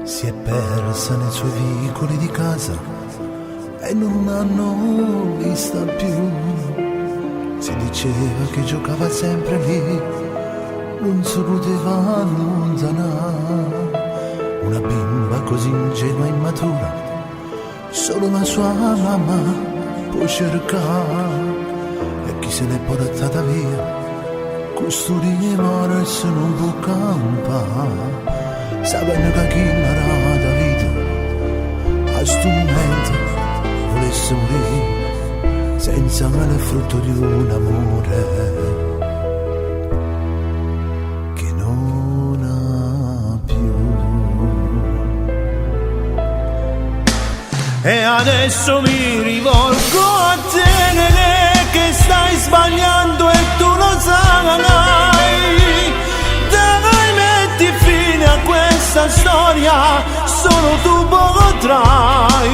Si è persa nei suoi vicoli di casa e non l'hanno vista più. Si diceva che giocava sempre lì, non si poteva allontanare. Una bimba così ingenua e immatura, solo la sua mamma può cercare. E chi se l'è portata via, questo rimorso non può campare. Sapendo che chi l'ha da vita a sto momento volesse morire senza male frutto di un amore che non ha più. E adesso mi rivolgo a te, Nenè, che stai sbagliando e tu lo sai. Questa storia solo tu potrai.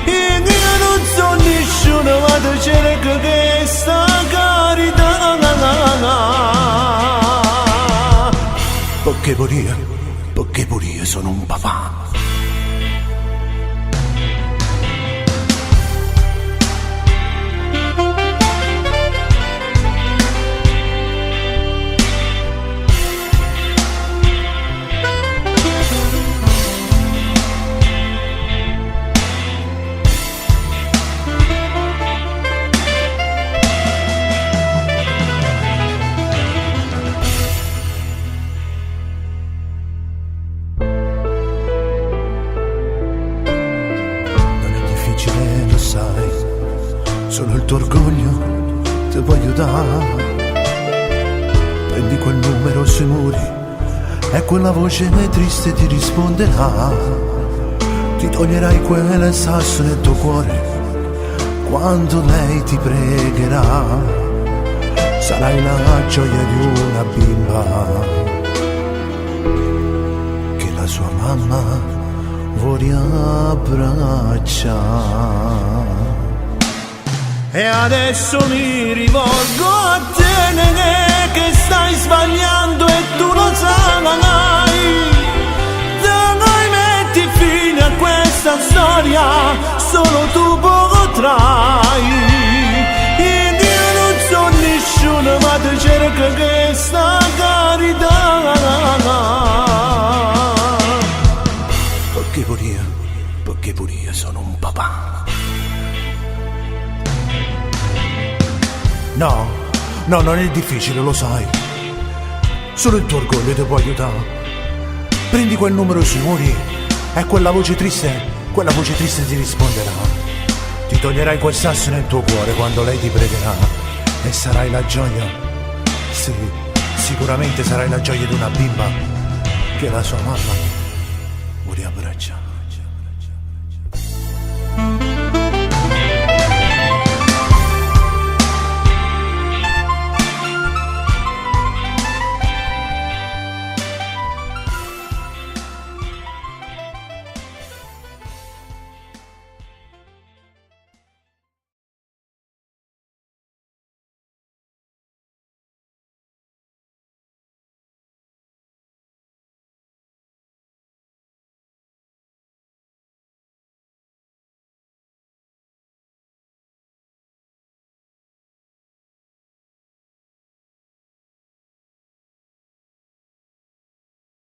Io non so nessuno, ma tu cerchi questa carità. Perché pure io sono un papà. Lo sai, solo il tuo orgoglio ti può aiutare. Prendi quel numero sui muri e quella voce triste ti risponderà. Ti toglierai quel sasso nel tuo cuore quando lei ti pregherà. Sarai la gioia di una bimba che la sua mamma vuoi abbracciare. E adesso mi rivolgo a te, Nenè, che stai sbagliando e tu lo sai. Dai, metti fine a questa storia, solo tu potrai. Io non so nessuno, ma tu cerchi questa carità. Perché pure io sono un papà. No, non è difficile, lo sai. Solo il tuo orgoglio ti può aiutare. Prendi quel numero sui muri e quella voce triste ti risponderà. Ti toglierai quel sasso nel tuo cuore quando lei ti pregherà e sarai la gioia. Sì, sicuramente sarai la gioia di una bimba che la sua mamma vuole abbracciare.